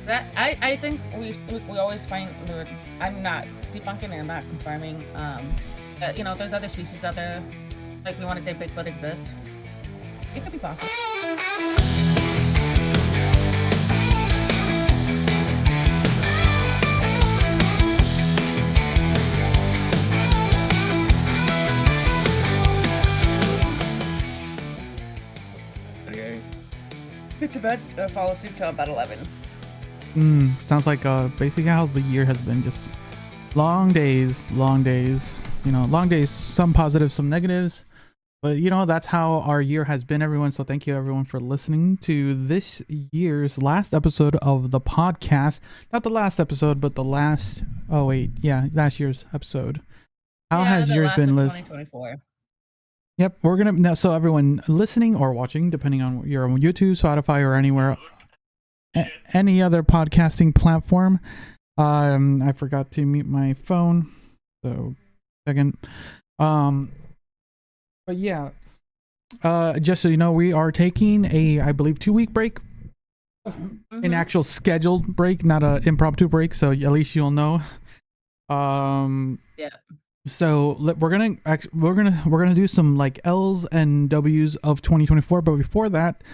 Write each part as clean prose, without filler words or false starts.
That I think we always find. I'm not debunking and I'm not confirming. That, there's other species out there. Like we want to say Bigfoot exists. It could be possible. Get to bed, fall asleep till about 11. Sounds like basically how the year has been, just long days, long days, some positives, some negatives, but that's how our year has been, everyone. So thank you everyone for listening to this year's last episode of the podcast. Not the last episode, but last year's episode. How has yours been, Liz? 2024. Yep, we're gonna now. So everyone listening or watching, depending on you're on YouTube, Spotify, or anywhere, any other podcasting platform. I forgot to mute my phone, so second. But yeah, just so you know, we are taking I believe 2-week break, an actual scheduled break, not an impromptu break. So at least you'll know. Yeah. So we're gonna do some like L's and W's of 2024, but before that,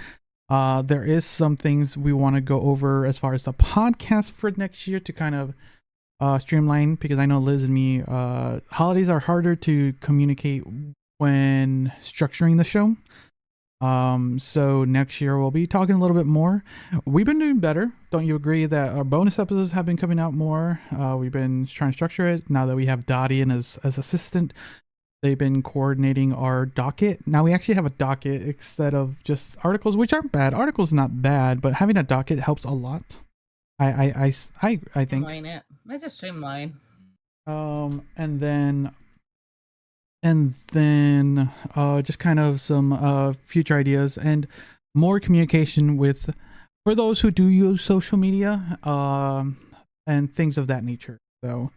there is some things we want to go over as far as the podcast for next year to kind of streamline, because I know Liz and me, holidays are harder to communicate when structuring the show. So next year we'll be talking a little bit more. We've been doing better. Don't you agree that our bonus episodes have been coming out more? We've been trying to structure it. Now that we have Dottie in as assistant, they've been coordinating our docket. Now we actually have a docket instead of just articles, which aren't bad. Articles not bad, but having a docket helps a lot. I think. Streamline it. It's a streamline. And then just kind of some future ideas and more communication for those who do use social media and things of that nature. So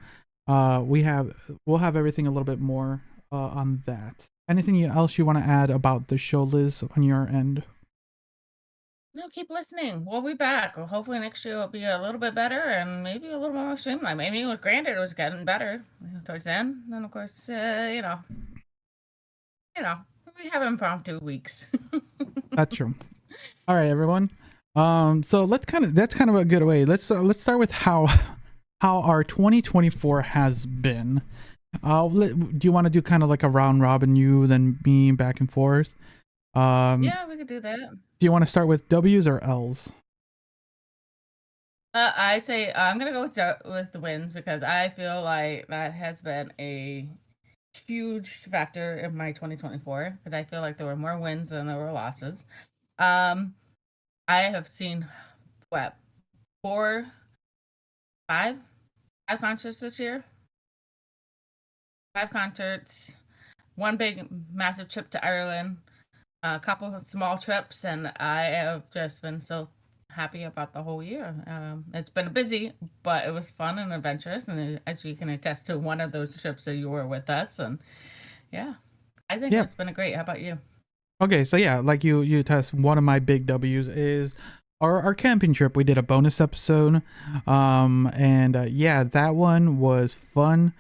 we'll have everything a little bit more on that. Anything else you want to add about the show, Liz, on your end? No, keep listening. We'll be back. Well, hopefully next year will be a little bit better and maybe a little more streamlined. Maybe it was getting better towards the end. Then of course, we have impromptu weeks. That's true. All right, everyone. So that's kind of a good way. Let's start with how our 2024 has been. Do you want to do kind of like a round robin, you then me, back and forth? Yeah, we could do that. Do you want to start with W's or L's? I say I'm gonna go with the wins, because I feel like that has been a huge factor in my 2024, because I feel like there were more wins than there were losses. I have seen five concerts this year. 5 concerts, one big massive trip to Ireland, a couple of small trips, and I have just been so happy about the whole year. It's been busy, but it was fun and adventurous, and as you can attest to one of those trips that you were with us, and yeah, I think it's been great. How about you? Okay, so yeah, like you test, one of my big W's is our camping trip. We did a bonus episode, that one was fun.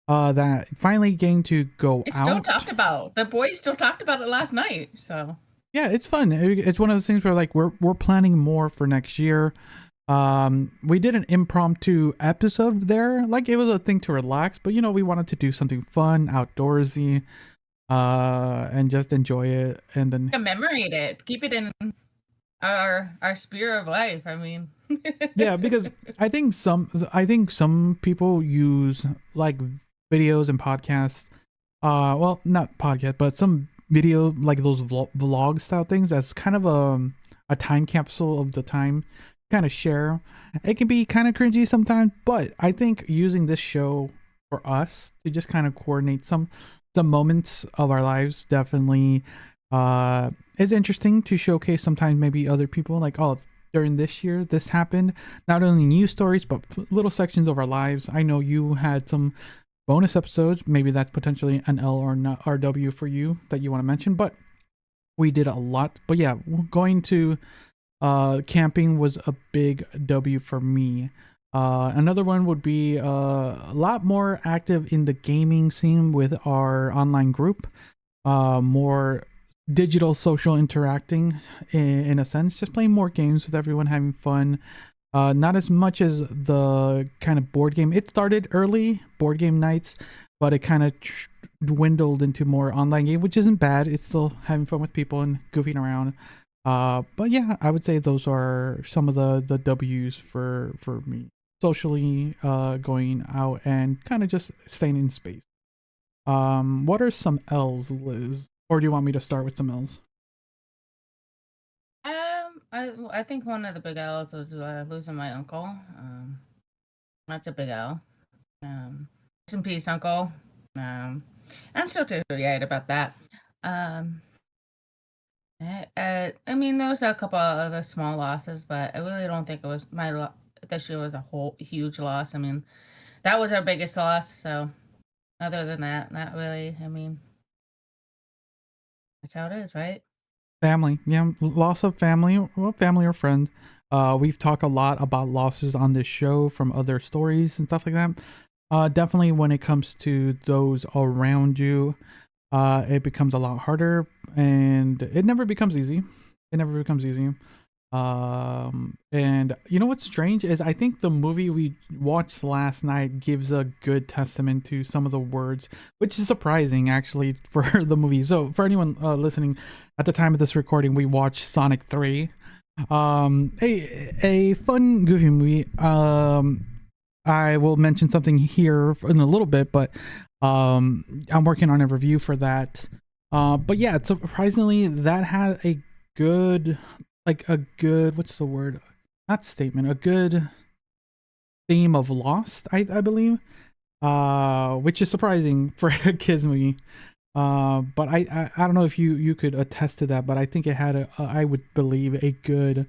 That finally getting to go it's out. Still talked about. The boys still talked about it last night. So yeah, it's fun. It's one of those things where like we're planning more for next year. We did an impromptu episode there. Like it was a thing to relax, but we wanted to do something fun, outdoorsy, and just enjoy it, and then commemorate it. Keep it in our sphere of life. I mean, yeah, because I think some people use like videos and podcasts, well, not podcast, but some video, like those vlog style things, as kind of a time capsule of the time, kind of share. It can be kind of cringy sometimes, but I think using this show for us to just kind of coordinate some moments of our lives definitely is interesting to showcase. Sometimes maybe other people like, oh, during this year this happened, not only news stories but little sections of our lives. I know you had some bonus episodes, maybe that's potentially an L or not RW for you that you want to mention, but we did a lot. But yeah, we're going to Camping was a big W for me. Another one would be a lot more active in the gaming scene with our online group. More digital social interacting in a sense, just playing more games with everyone, having fun. Not as much as the kind of board game. It started early, board game nights, but it kind of dwindled into more online game, which isn't bad. It's still having fun with people and goofing around. But yeah, I would say those are some of the W's for me. Socially, going out and kind of just staying in space. What are some L's, Liz? Or do you want me to start with some L's? I think one of the big L's was losing my uncle. That's a big L. Rest in peace, uncle. I'm still teary-eyed about that. I mean, there was a couple of other small losses, but I really don't think it was this year was a whole huge loss. I mean, that was our biggest loss. So, other than that, not really. I mean, that's how it is, right? Family, yeah, loss of family, well, family or friend. We've talked a lot about losses on this show from other stories and stuff like that. Definitely when it comes to those around you, it becomes a lot harder, and it never becomes easy. It never becomes easy. And you know what's strange is I think the movie we watched last night gives a good testament to some of the words, which is surprising actually for the movie. So for anyone listening, at the time of this recording, we watched Sonic 3. A fun, goofy movie. I will mention something here in a little bit, but I'm working on a review for that. But yeah, surprisingly, that had a good, what's the word? Not statement, a good theme of Lost, I believe. Which is surprising for a kids movie. But I don't know if you could attest to that, but I think it had I would believe a good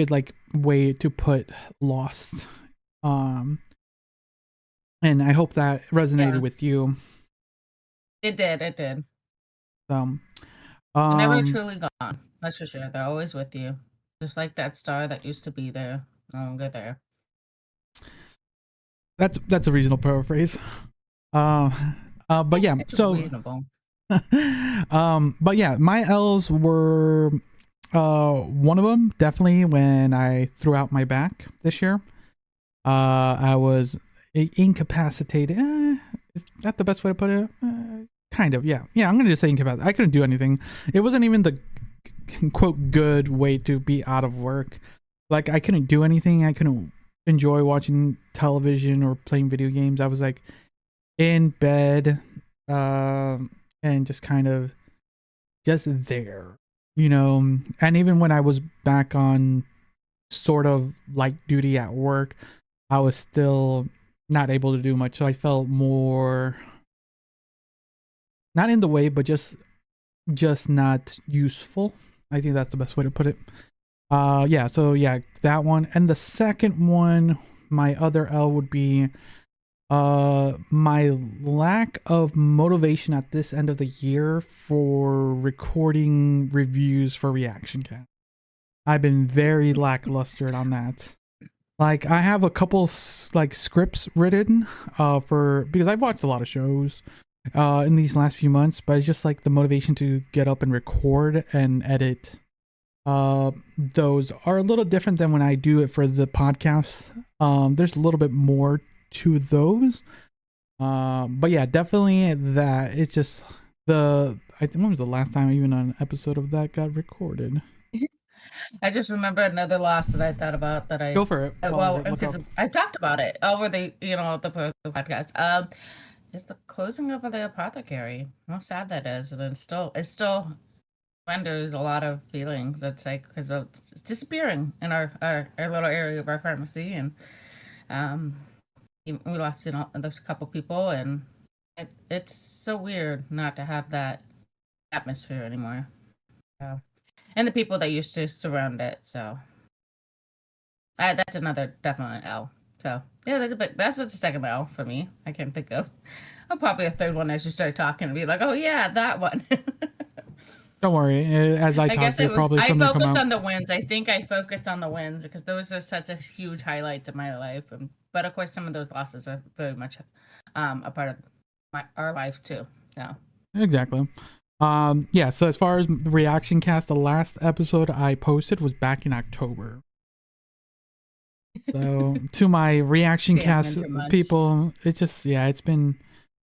like way to put Lost. And I hope that resonated with you. It did. So, They're never truly gone. That's for sure. They're always with you, just like that star that used to be there, no longer there. That's a reasonable paraphrase. But yeah, it's so reasonable. But yeah, my L's were one of them definitely when I threw out my back this year. I was incapacitated. Is that the best way to put it? Kind of, yeah. I'm gonna just say incapacitated. I couldn't do anything. It wasn't even the quote good way to be out of work. Like I couldn't do anything. I couldn't enjoy watching television or playing video games. I was like in bed, and just kind of just there, and even when I was back on sort of light duty at work, I was still not able to do much. So I felt more not in the way, but just not useful. I think that's the best way to put it. So that one. And the second one, my other L would be my lack of motivation at this end of the year for recording reviews for Reaction Cast. I've been very lackluster on that. Like I have a couple scripts written because I've watched a lot of shows in these last few months, but it's just like the motivation to get up and record and edit. Those are a little different than when I do it for the podcast. There's a little bit more to those. But yeah, definitely that. It's just I think when was the last time even an episode of that got recorded? I just remember another loss that I thought about that I go for it. Well, because I talked about it over the the podcast. It's the closing of the apothecary. How sad that is, and it's still renders a lot of feelings. It's like because it's disappearing in our little area of our pharmacy, and we lost there's a couple people, and it's so weird not to have that atmosphere anymore. And the people that used to surround it. So that's another definitely L. So yeah, that's the second L for me. I can't think of. Probably a third one as you start talking and be like, oh yeah, that one. Don't worry. As I talk, there probably I something come focused out. on the wins. I think I focused on the wins because those are such a huge highlight to my life. But of course, some of those losses are very much a part of our lives too. Yeah. Exactly. Yeah. So as far as the reaction cast, the last episode I posted was back in October. So to my reaction cast people, it's just it's been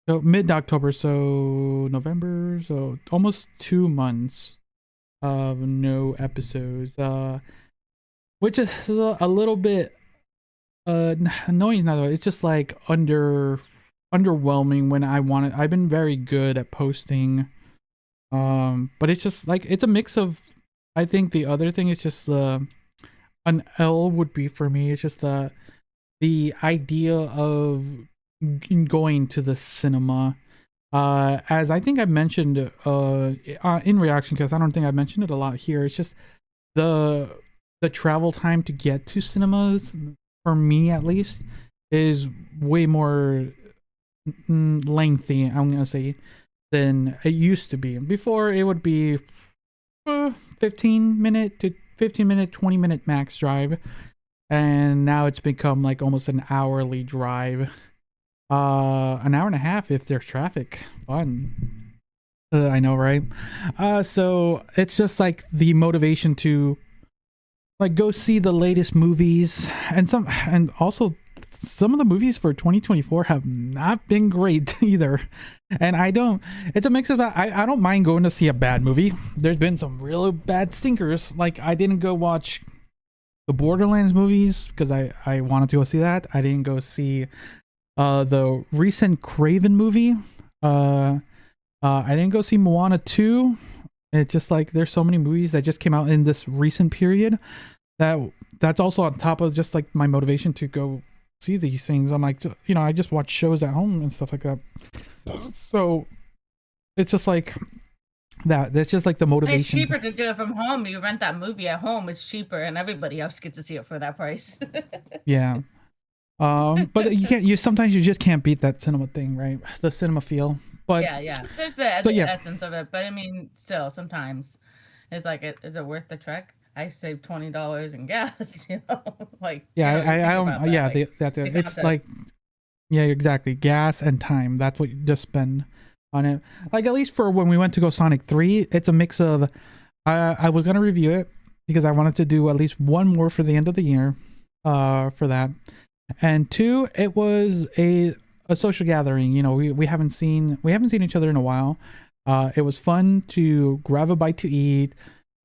mid-October, so November, so almost 2 months of no episodes, which is a little bit annoying. Not it's just like underwhelming when I've been very good at posting, but it's just like it's a mix of. I think the other thing is just an L would be for me. It's just the idea of going to the cinema. As I think I mentioned in reaction, because I don't think I mentioned it a lot here. It's just the travel time to get to cinemas, for me at least, is way more lengthy, I'm gonna say, than it used to be. Before, it would be 15 minute, 20 minute max drive, and now it's become like almost an hourly drive. An hour and a half if there's traffic. Fun. I know, right? So it's just like the motivation to like go see the latest movies, and also some of the movies for 2024 have not been great either. And it's a mix of that. I don't mind going to see a bad movie. There's been some real bad stinkers. Like I didn't go watch the Borderlands movies because I wanted to go see that. I didn't go see the recent Craven movie. I didn't go see Moana 2. It's just like there's so many movies that just came out in this recent period that's also on top of just like my motivation to go see these things. I'm like, I just watch shows at home and stuff like that. So it's just like that's just like the motivation. It's cheaper to do it from home. You rent that movie at home, it's cheaper, and everybody else gets to see it for that price. Yeah. But you sometimes you just can't beat that cinema thing, right? The cinema feel. But yeah. There's the essence of it. But I mean, still, sometimes it's like, is it worth the trek? I saved $20 in gas, like it's like exactly, gas and time. That's what you just spend on it. Like at least for when we went to go Sonic 3, it's a mix of I was gonna review it because I wanted to do at least one more for the end of the year, for that. And 2, it was a social gathering. We haven't seen each other in a while. It was fun to grab a bite to eat,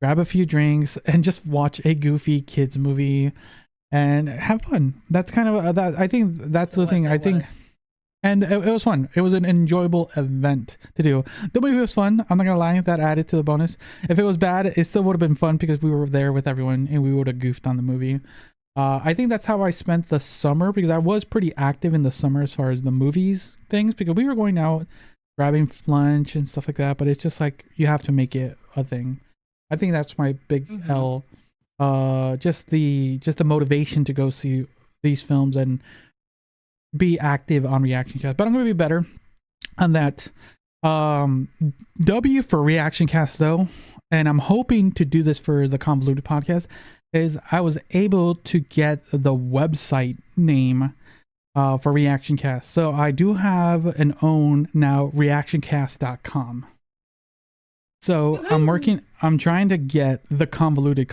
grab a few drinks, and just watch a goofy kids movie and have fun. That's kind of that. I think that's the thing. And it was fun. It was an enjoyable event to do. The movie was fun. I'm not gonna lie, that added to the bonus. If it was bad, it still would have been fun because we were there with everyone and we would have goofed on the movie. I think that's how I spent the summer, because I was pretty active in the summer as far as the movies things, because we were going out, grabbing lunch and stuff like that. But it's just like you have to make it a thing. I think that's my big L. Just the motivation to go see these films and be active on reaction cast. But I'm gonna be better on that. W for reaction cast though, and I'm hoping to do this for the Convoluted Podcast, is I was able to get the website name for reaction cast. So I do have an own now, reactioncast.com. So I'm trying to get the convoluted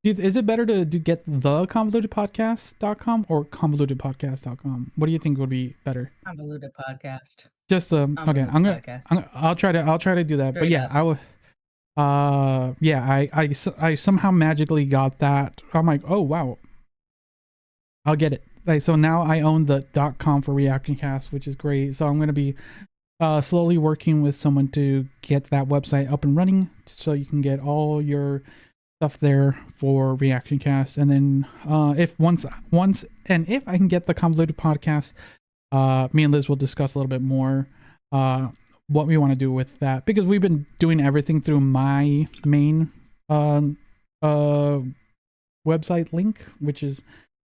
is it better to get the convolutedpodcast.com or convolutedpodcast.com? What do you think would be better? Convoluted Podcast. Just okay, I'll try to do that. But yeah, I would I somehow magically got that. I'm like, oh wow, I'll get it. Like, so now I own the .com for Reaction Cast, which is great. So I'm going to be slowly working with someone to get that website up and running, so you can get all your stuff there for Reaction Cast. And then if I can get the Convoluted Podcast, me and Liz will discuss a little bit more what we want to do with that, because we've been doing everything through my main website link, which is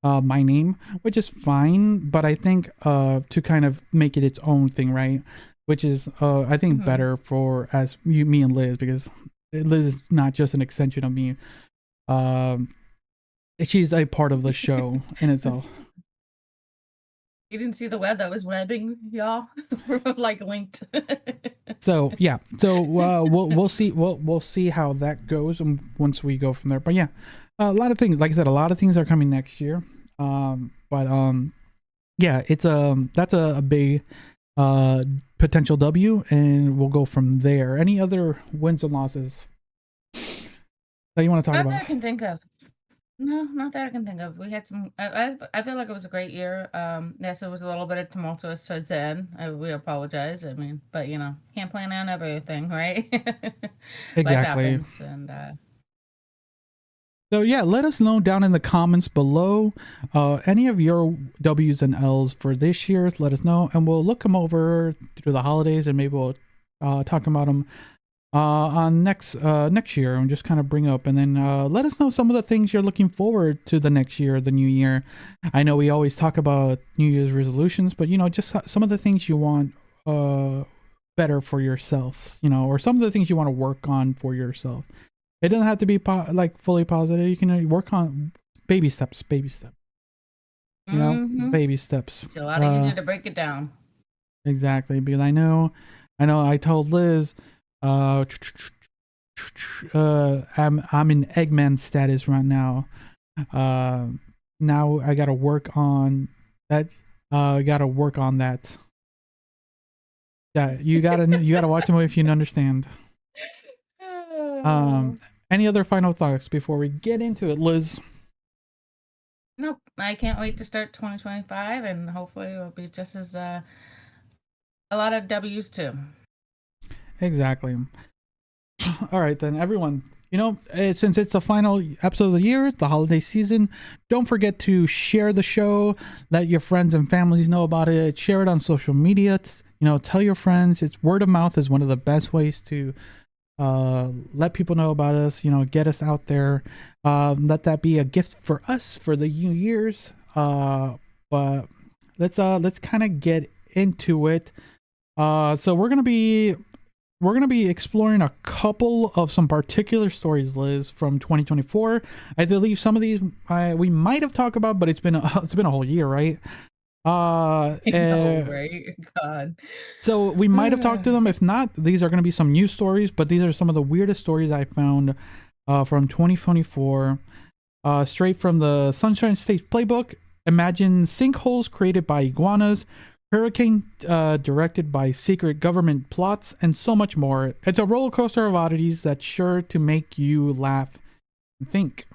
my name, which is fine, but I think to kind of make it its own thing, right, which is I think better for me and Liz, because Liz is not just an extension of me. Um, she's a part of the show in itself. You didn't see the web that was webbing, y'all. We're like linked. So yeah, so we'll see we'll see how that goes once we go from there. But yeah, a lot of things, like I said, a lot of things are coming next year. But yeah, it's that's a big potential W, and we'll go from there. Any other wins and losses that you want to talk Not about? that I can think of. No, not that I can think of. We had some. I feel like it was a great year. Yes, it was a little bit of tumultuous towards the end. We apologize. I mean, but can't plan on everything, right? Life Exactly. happens, and So yeah, let us know down in the comments below any of your W's and L's for this year. Let us know, and we'll look them over through the holidays, and maybe we'll talk about them on next year, and just kind of bring up, and then let us know some of the things you're looking forward to the next year, the new year. I know we always talk about New Year's resolutions, but just some of the things you want better for yourself, or some of the things you want to work on for yourself. It doesn't have to be like fully positive. You can work on baby steps, baby steps. It's a lot easier to break it down. Exactly, because I know I told Liz I'm in Eggman status right now. Now I gotta work on that. Gotta work on that. Yeah, you gotta watch the movie if you understand. Any other final thoughts before we get into it, Liz? Nope. I can't wait to start 2025, and hopefully it'll be just as a lot of W's too. Exactly. All right, then, everyone. Since it's the final episode of the year, the holiday season, don't forget to share the show. Let your friends and families know about it. Share it on social media. Tell your friends. It's word of mouth is one of the best ways to let people know about us. Get us out there. Let that be a gift for us for the New Year's. But let's kind of get into it. So we're gonna be exploring a couple of some particular stories, Liz, from 2024. I believe some of these we might have talked about, but it's been a whole year, right? Right? God. So we might have talked to them. If not, these are going to be some new stories, but these are some of the weirdest stories I found from 2024, straight from the Sunshine State Playbook. Imagine sinkholes created by iguanas, hurricane directed by secret government plots, and so much more. It's a roller coaster of oddities that's sure to make you laugh and think.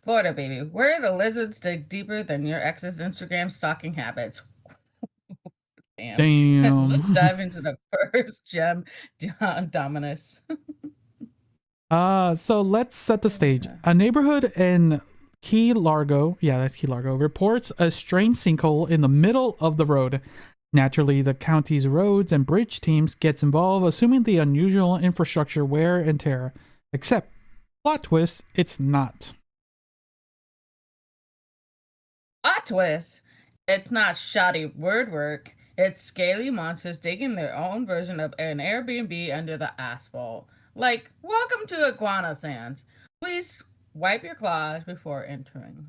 Florida, baby. Where the lizards dig deeper than your ex's Instagram stalking habits. Damn. Let's dive into the first gem, Dominus. So let's set the stage. A neighborhood in Key Largo, that's Key Largo, reports a strange sinkhole in the middle of the road. Naturally, the county's roads and bridge teams gets involved, assuming the unusual infrastructure wear and tear. Except, plot twist, it's not. Plot twist. It's not shoddy word work. It's scaly monsters digging their own version of an Airbnb under the asphalt. Like, welcome to Iguana Sands. Please wipe your claws before entering.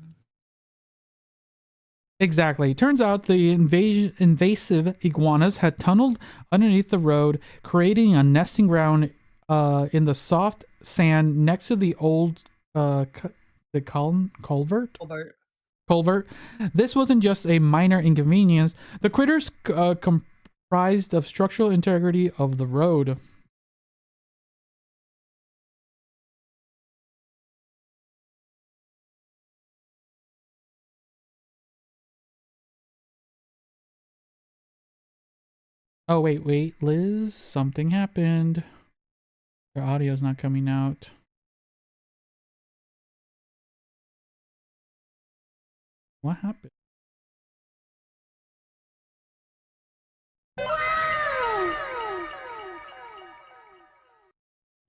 Exactly. Turns out the invasive iguanas had tunneled underneath the road, creating a nesting ground in the soft sand next to the old culvert. This wasn't just a minor inconvenience. The critters comprised of structural integrity of the road. Oh, wait, Liz, something happened. Your audio's not coming out. What happened?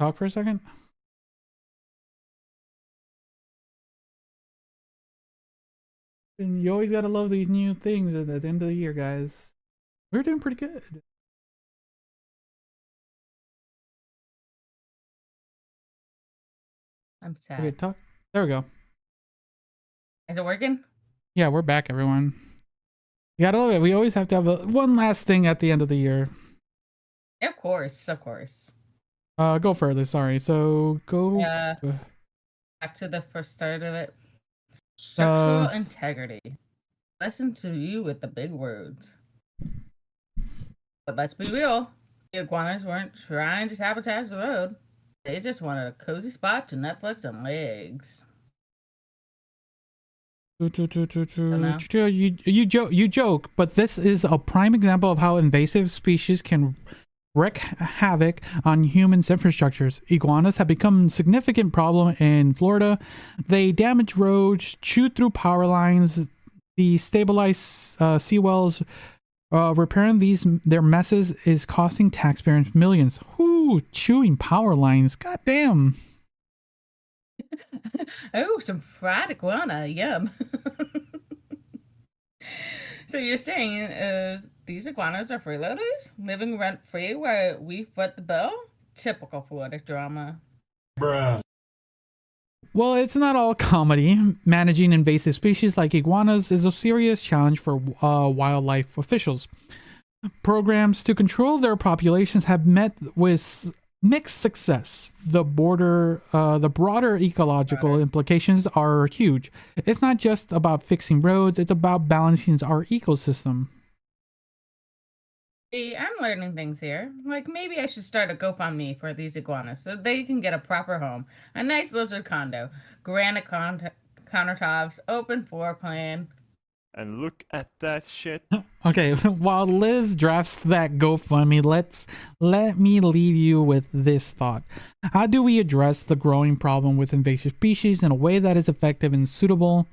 Talk for a second. And you always gotta love these new things at the end of the year, guys. We're doing pretty good. I'm sad. Okay, talk. There we go. Is it working? Yeah, we're back, everyone. You gotta love it. We always have to have one last thing at the end of the year. Of course, of course. Go further. Sorry. So go. Back to the first start of it. Structural integrity. Listen to you with the big words. But let's be real. The iguanas weren't trying to sabotage the road. They just wanted a cozy spot to Netflix and legs. You joke, but this is a prime example of how invasive species can wreak havoc on humans' infrastructures. Iguanas have become a significant problem in Florida. They damage roads, chew through power lines, destabilize seawells. Repairing their messes is costing taxpayers millions. Whoo, chewing power lines. God damn. Oh, some fried iguana. Yum. So you're saying is these iguanas are freeloaders, living rent-free where we foot the bill? Typical Florida drama. Bruh. Well, it's not all comedy. Managing invasive species like iguanas is a serious challenge for wildlife officials. Programs to control their populations have met with mixed success. The broader ecological implications are huge. It's not just about fixing roads, it's about balancing our ecosystem. See, I'm learning things here. Like, maybe I should start a GoFundMe for these iguanas so they can get a proper home. A nice lizard condo, granite countertops, open floor plan. And look at that shit. Okay, while Liz drafts that GoFundMe, let me leave you with this thought. How do we address the growing problem with invasive species in a way that is effective and suitable?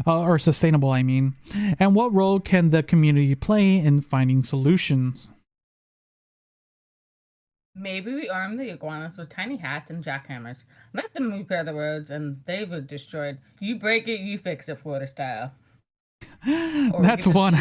Or sustainable, I mean. And what role can the community play in finding solutions? Maybe we arm the iguanas with tiny hats and jackhammers. Let them repair the roads and they were destroyed. You break it, you fix it, Florida style. That's one.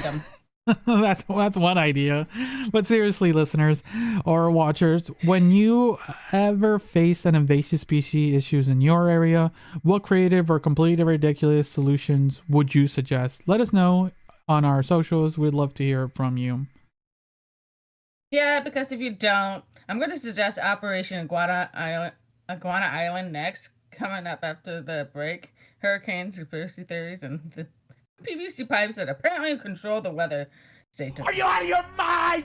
that's one idea. But seriously, listeners or watchers, when you ever face an invasive species issues in your area, what creative or completely ridiculous solutions would you suggest? Let us know on our socials. We'd love to hear from you. Yeah, because if you don't, I'm going to suggest Operation Iguana Island next, coming up after the break. Hurricanes, conspiracy theories, and the PVC pipes that apparently control the weather. Stay tuned. Are you out of your mind?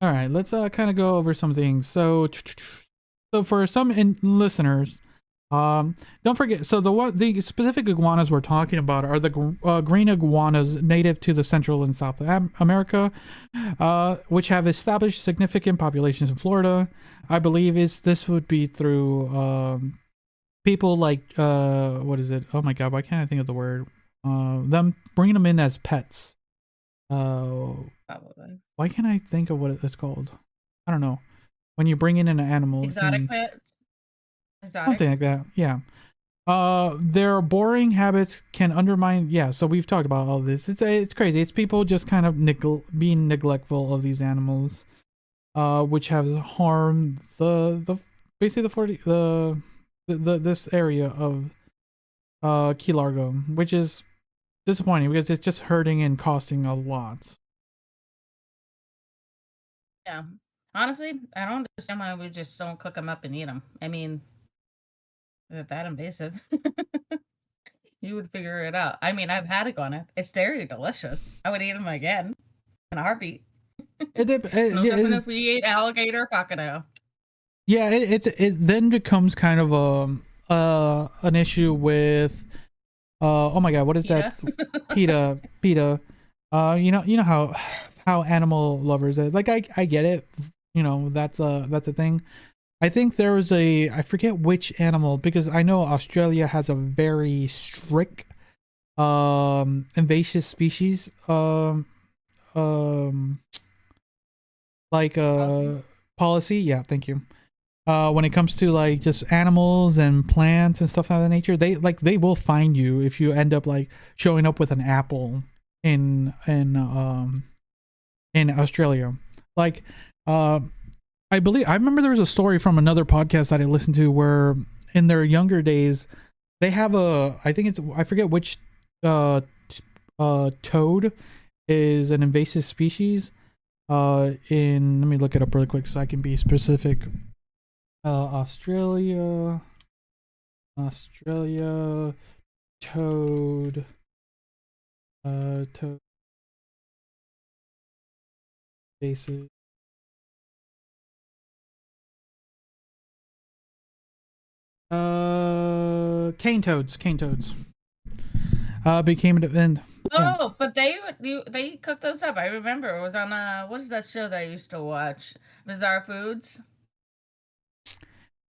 All right, let's kind of go over some things. So for some listeners, don't forget. So the specific iguanas we're talking about are the green iguanas native to the Central and South America, which have established significant populations in Florida. I believe this would be through people like what is it? Oh my God, why can't I think of the word? Them bringing them in as pets. Probably. Why can't I think of what it's called? I don't know. When you bring in an animal. Exotic pets? Exotic? Something like that, yeah. Their boring habits can undermine. Yeah, so we've talked about all this. It's crazy. It's people just kind of being neglectful of these animals, which has harmed the basically this area of Key Largo, which is disappointing because it's just hurting and costing a lot. Yeah. Honestly, I don't understand why we just don't cook them up and eat them. I mean, they're that invasive. You would figure it out. I mean, I've had iguana. It's very delicious. I would eat them again in a heartbeat. No different if we ate alligator or crocodile. Yeah, it then becomes kind of an issue with oh my God, what is that? PETA. You know how animal lovers is. Like I get it. You know, that's a thing. I think there was I forget which animal, because I know Australia has a very strict invasive species policy. Yeah, thank you. When it comes to like just animals and plants and stuff of that nature, they will find you if you end up like showing up with an apple in Australia. Like I remember there was a story from another podcast that I listened to where in their younger days, they have I forget which toad is an invasive species. Let me look it up really quick so I can be specific. Australia toad. Toad invasive. Cane toads. Became an event. Oh, but they cook those up. I remember it was on what is that show that I used to watch? Bizarre Foods.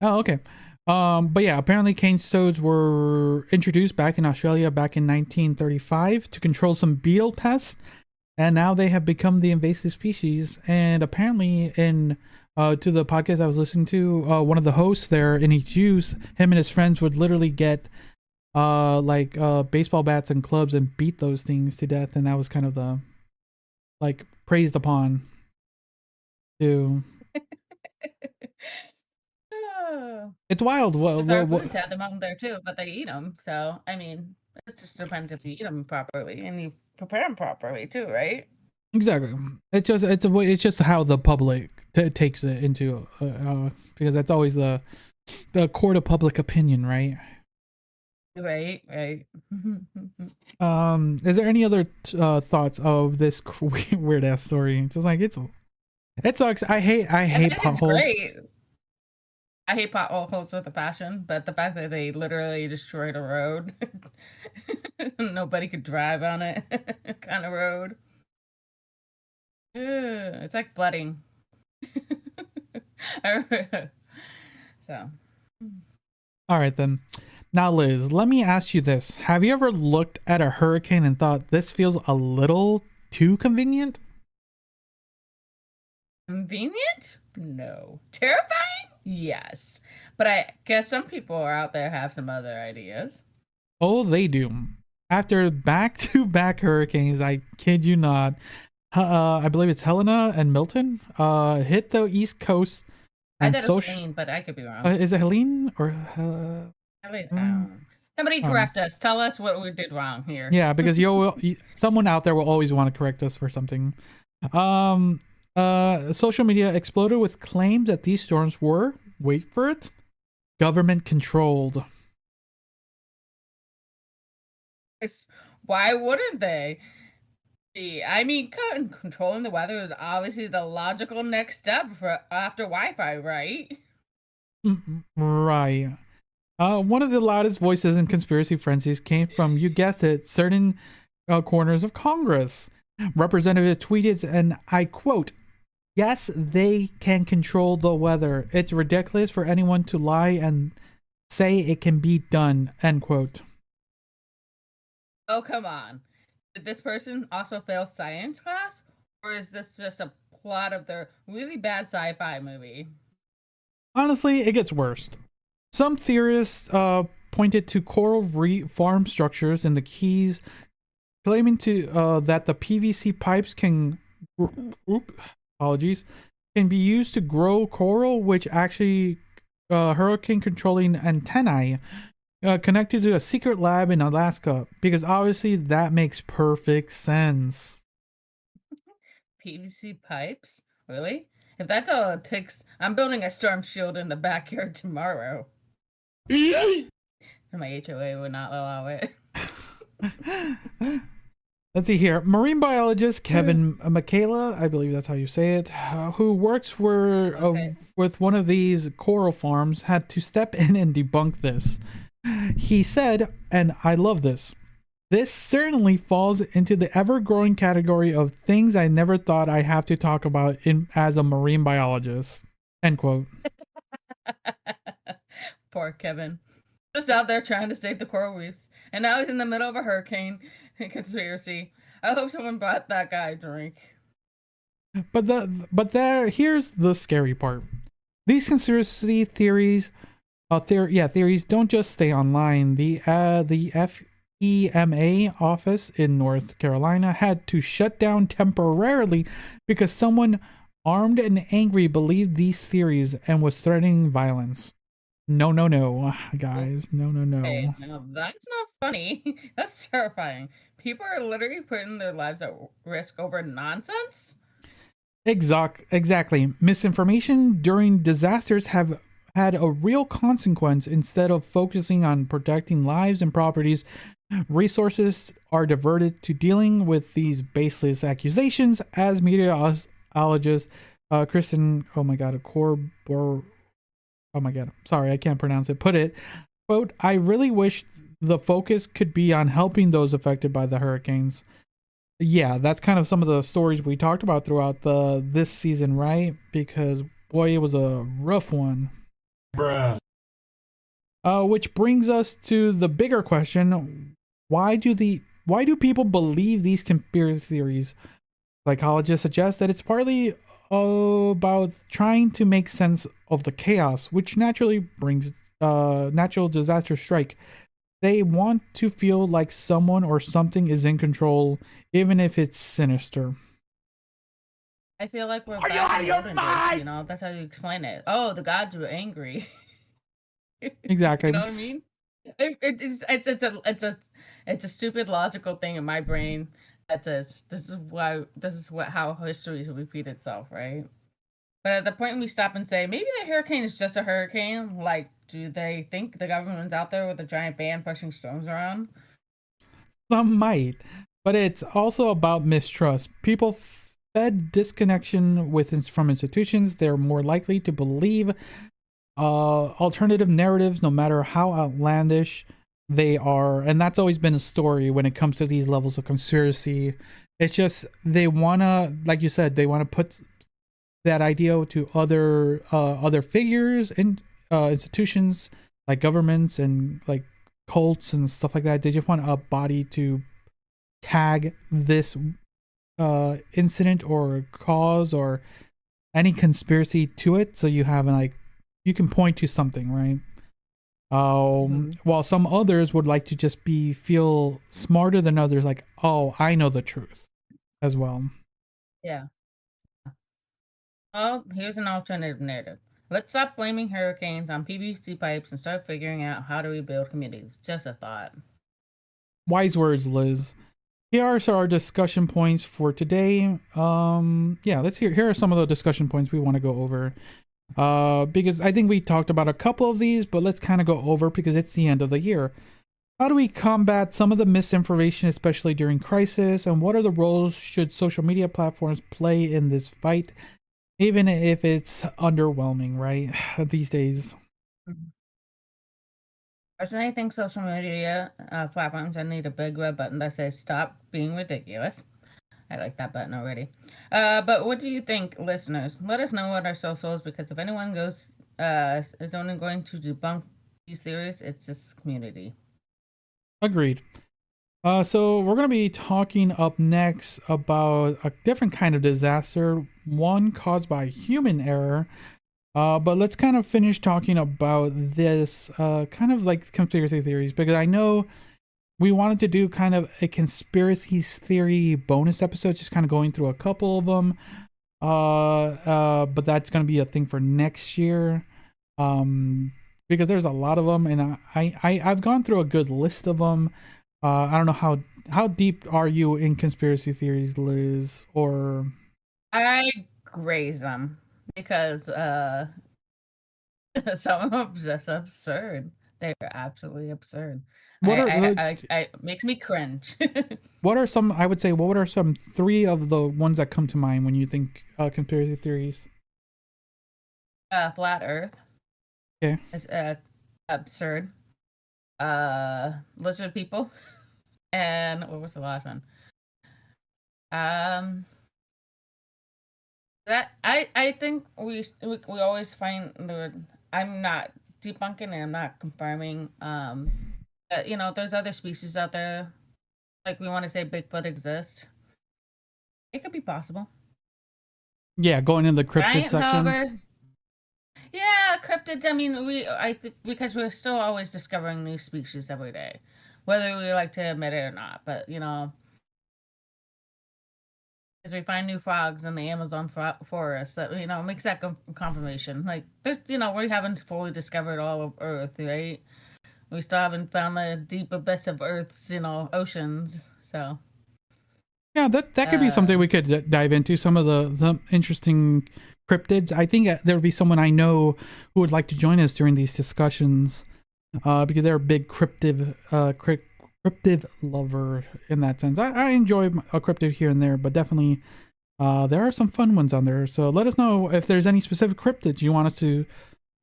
Oh, okay. But yeah, apparently cane toads were introduced back in Australia back in 1935 to control some beetle pests, and now they have become the invasive species. And apparently, to the podcast I was listening to, one of the hosts there in EQs, him and his friends would literally get baseball bats and clubs and beat those things to death, and that was kind of the praised upon too. It's wild. Bizarre Foods had them on there too, but they eat them. So I mean, it just depends if you eat them properly and you prepare them properly too, right? Exactly. It's just how the public takes it into because that's always the court of public opinion, right? Right. Is there any other thoughts of this weird ass story? Just like it sucks. I hate potholes. Great. I hate potholes with a passion, but the fact that they literally destroyed a road, nobody could drive on it, kind of road. It's like flooding. So. All right then. Now, Liz, let me ask you this. Have you ever looked at a hurricane and thought this feels a little too convenient? Convenient? No. Terrifying? Yes. But I guess some people are out there have some other ideas. Oh, they do. After back-to-back hurricanes, I kid you not, I believe it's Helena and Milton, hit the East Coast. And I thought it was Helene, but I could be wrong. Is it Helene or somebody correct us. Tell us what we did wrong here. Yeah, because someone out there will always want to correct us for something. Social media exploded with claims that these storms were, wait for it, government controlled. Why wouldn't they? I mean, controlling the weather is obviously the logical next step after Wi-Fi, right? Right. One of the loudest voices in conspiracy frenzies came from, you guessed it, certain corners of Congress. Representative tweeted, and I quote, "Yes, they can control the weather. It's ridiculous for anyone to lie and say it can be done," end quote. Oh, come on. Did this person also fail science class? Or is this just a plot of their really bad sci-fi movie? Honestly, it gets worse. Some theorists pointed to coral reef farm structures in the Keys, claiming that the PVC pipes can be used to grow coral, which actually hurricane controlling antennae connected to a secret lab in Alaska, because obviously that makes perfect sense. PVC pipes? Really? If that's all it takes, I'm building a storm shield in the backyard tomorrow. And my HOA would not allow it. Let's see here. Marine biologist Kevin Michaela, I believe that's how you say it, who works with one of these coral farms, had to step in and debunk this. He said, and I love this, "This certainly falls into the ever-growing category of things I never thought I'd have to talk about as a marine biologist," end quote. Poor Kevin. Just out there trying to save the coral reefs. And now he's in the middle of a hurricane conspiracy. I hope someone bought that guy a drink. Here's the scary part. These conspiracy theories don't just stay online. The FEMA office in North Carolina had to shut down temporarily because someone armed and angry believed these theories and was threatening violence. No, no, no, guys. No, no, Hey, no. now that's not funny. That's terrifying. People are literally putting their lives at risk over nonsense. Exactly. Misinformation during disasters have had a real consequence. Instead of focusing on protecting lives and properties, resources are diverted to dealing with these baseless accusations, as meteorologist Kristen, oh my god, oh my god, sorry, I can't pronounce it, put it, quote, I really wish the focus could be on helping those affected by the hurricanes. Yeah, that's kind of some of the stories we talked about throughout this season, right? Because boy, it was a rough one. Bruh. Which brings us to the bigger question: why do people believe these conspiracy theories? Psychologists suggest that it's partly about trying to make sense of the chaos, which naturally brings natural disaster strike. They want to feel like someone or something is in control, even if it's sinister. I feel like we're Are you back out in of the your olden days. mind? That's how you explain it. Oh, the gods were angry. You Exactly. know what I mean? It's a stupid logical thing in my brain that says this is what how history will repeat itself, right? But at the point we stop and say maybe the hurricane is just a hurricane, like do they think the government's out there with a giant band pushing storms around? Some might, but it's also about mistrust. People fed disconnection from institutions. They're more likely to believe alternative narratives, no matter how outlandish they are. And that's always been a story when it comes to these levels of conspiracy. It's just they wanna, like you said, they want to put that idea to other figures and institutions like governments and like cults and stuff like that. They just want a body to tag this incident or cause or any conspiracy to it, so you have like you can point to something, right? While some others would like to just feel smarter than others, like, oh, I know the truth as well. Yeah. Well, here's an alternative narrative. Let's stop blaming hurricanes on PVC pipes and start figuring out how to rebuild communities. Just a thought. Wise words, Liz. Here are our discussion points for today. Yeah, let's hear. Here are some of the discussion points we want to go over. Because I think we talked about a couple of these, but let's kind of go over because it's the end of the year. How do we combat some of the misinformation, especially during crisis? And what are the roles should social media platforms play in this fight, even if it's underwhelming, right? These days. Personally, I think social media platforms need a big red button that says "Stop being ridiculous." I like that button already. But what do you think, listeners? Let us know what our socials, because if anyone is only going to debunk these theories, it's this community. Agreed. So we're going to be talking up next about a different kind of disaster, one caused by human error. But let's kind of finish talking about this kind of like conspiracy theories, because I know we wanted to do kind of a conspiracy theory bonus episode, just kind of going through a couple of them. But that's going to be a thing for next year. Because there's a lot of them, and I've gone through a good list of them. I don't know how deep are you in conspiracy theories, Liz? Or I graze them because some of them just absurd. They're absolutely absurd. what are I makes me cringe. what are some? I would say what are some three of the ones that come to mind when you think conspiracy theories? Flat Earth. Okay. Is absurd. Lizard people. And what was the last one? That I think we always find I'm not debunking and I'm not confirming that there's other species out there, like we want to say Bigfoot exists. It could be possible. Yeah, going in the cryptid Giant, section. however, yeah, cryptids. I mean, I think because we're still always discovering new species every day, whether we like to admit it or not. But As we find new frogs in the Amazon forest, that makes that confirmation. Like there's, we haven't fully discovered all of Earth, right? We still haven't found the deep abyss of Earth's, oceans. So Yeah, that could be something we could dive into. Some of the interesting cryptids. I think there would be someone I know who would like to join us during these discussions, because they're a big cryptid lover in that sense. I enjoy a cryptid here and there, but definitely there are some fun ones on there. So let us know if there's any specific cryptids you want us to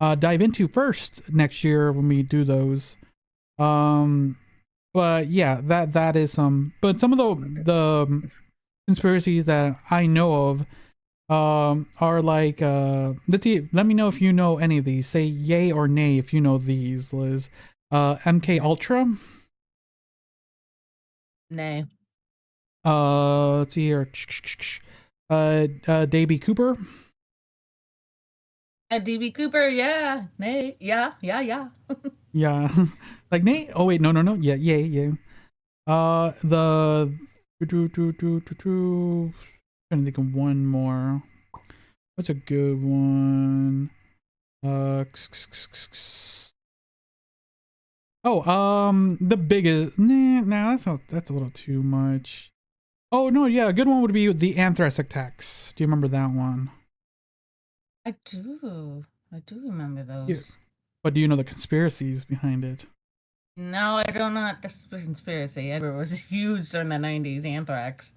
dive into first next year when we do those. But yeah, that is but some of the conspiracies that I know of are like let's see, let me know if you know any of these. Say yay or nay if you know these, Liz. MK Ultra. nay. Let's see here. Davy Cooper. DB Cooper, yeah. Nay. Yeah. Yeah. Like nay. Oh wait, no. Yeah, yay. The trying to think of one more. What's a good one? The biggest. Nah, that's a little too much. Oh no, yeah, a good one would be the anthrax attacks. Do you remember that one? I do remember those. Yeah. But do you know the conspiracies behind it? No, I don't know what this conspiracy. It was huge during the 90s, anthrax.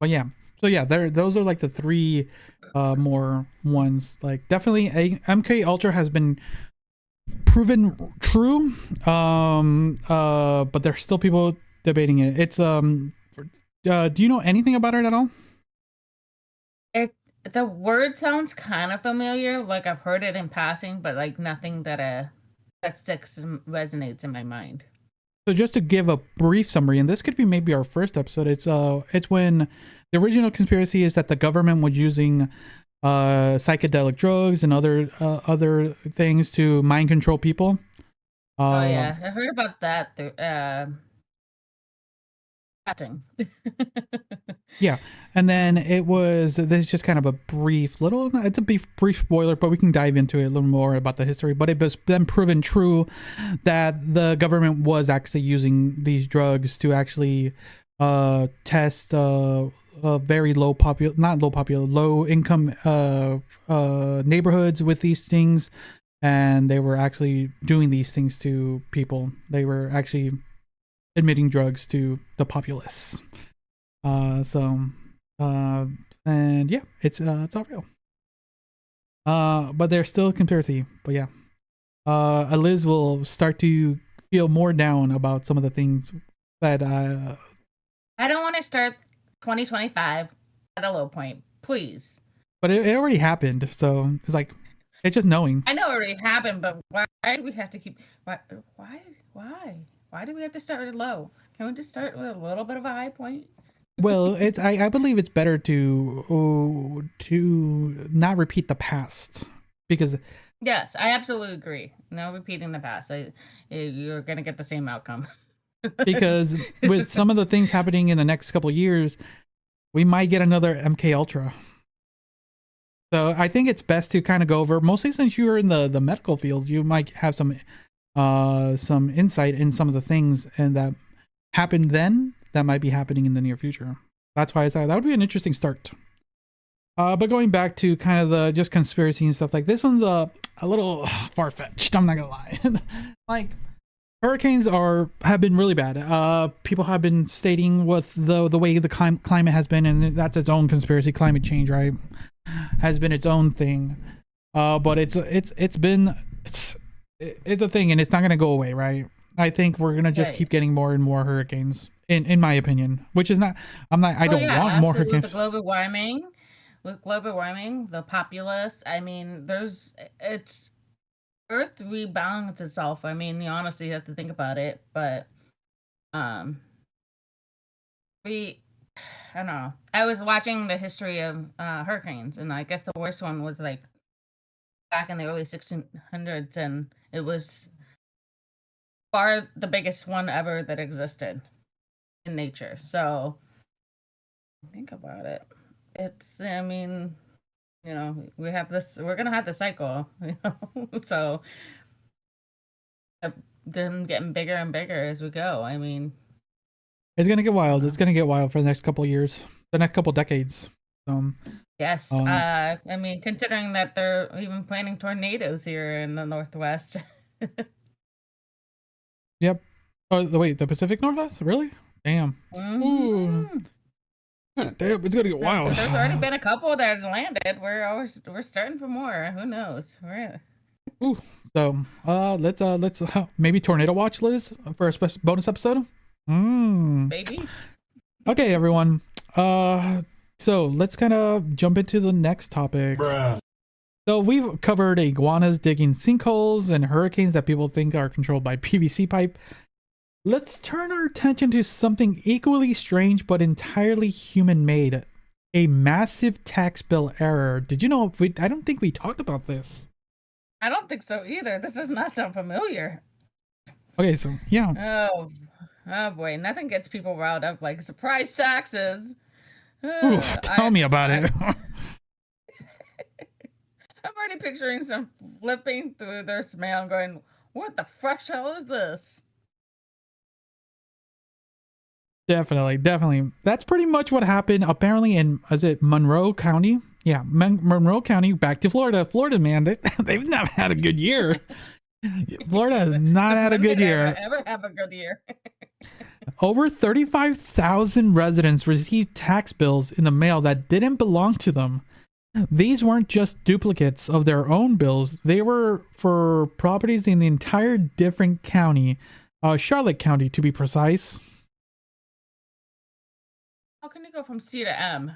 But yeah. So yeah, those are like the three more ones. Like definitely MK Ultra has been proven true. But there's still people debating it. It's do you know anything about it at all? The word sounds kind of familiar, like I've heard it in passing, but like nothing that sticks and resonates in my mind. So just to give a brief summary, and this could be maybe our first episode, it's when the original conspiracy is that the government was using psychedelic drugs and other things to mind control people. Oh yeah, I heard about that through testing. Yeah, and then this is just kind of a brief it's a brief spoiler, but we can dive into it a little more about the history. But it was then proven true that the government was actually using these drugs to actually test very low income neighborhoods with these things, and they were actually doing these things to people. They were actually admitting drugs to the populace. And yeah, it's all real. But there's still a conspiracy. But yeah, Liz will start to feel more down about some of the things that I don't want to start 2025 at a low point, please. But it already happened, so it's like it's just knowing. I know it already happened, but why do we have to keep? Why do we have to start low? Can we just start with a little bit of a high point? Well, I believe it's better to not repeat the past, because yes, I absolutely agree. No repeating the past. You're gonna get the same outcome. Because with some of the things happening in the next couple of years, we might get another MK Ultra. So I think it's best to kind of go over, mostly since you're in the medical field, you might have some insight in some of the things and that happened then that might be happening in the near future. That's why I thought that would be an interesting start. But going back to kind of the just conspiracy and stuff, like this one's a little far-fetched, I'm not gonna lie. Like hurricanes have been really bad. People have been stating with the way the climate has been, and that's its own conspiracy. Climate change, right, has been its own thing. But it's a thing, and it's not gonna go away, right? I think we're gonna just keep getting more and more hurricanes, in my opinion. Which is not. I don't want more hurricanes. With global warming, the populace. I mean, it's Earth rebalances itself. I mean, you honestly have to think about it, but I don't know. I was watching the history of hurricanes, and I guess the worst one was like back in the early 1600s, and it was far the biggest one ever that existed in nature. So Think about it. It's, I mean, we have this, we're going to have the cycle, so them getting bigger and bigger as we go. I mean, It's gonna get wild. It's gonna get wild for the next couple of years, the next couple decades. Yes. I mean, considering that they're even planning tornadoes here in the Northwest. Yep. Oh, wait, the Pacific Northwest? Really? Damn. Ooh. Damn, it's gonna get wild. There's already been a couple that has landed. We're starting for more. Who knows? Ooh. So, let's maybe tornado watch, Liz, for a special bonus episode. Maybe. Okay, everyone. So let's kind of jump into the next topic. Bruh. So we've covered iguanas digging sinkholes and hurricanes that people think are controlled by PVC pipe. Let's turn our attention to something equally strange but entirely human-made. A massive tax bill error. Did you know? I don't think we talked about this. I don't think so either. This does not sound familiar. Okay, so yeah. Oh boy, nothing gets people riled up like surprise taxes. Ooh, tell me about it. I'm already picturing some flipping through their mail and going, what the fresh hell is this? Definitely. That's pretty much what happened apparently in, is it Monroe County? Yeah, Monroe County, back to Florida. Florida, man, they've not had a good year. Florida has not had a good year. Ever have a good year. Over 35,000 residents received tax bills in the mail that didn't belong to them. These weren't just duplicates of their own bills. They were for properties in the entire different county, Charlotte County to be precise. How can you go from C to M?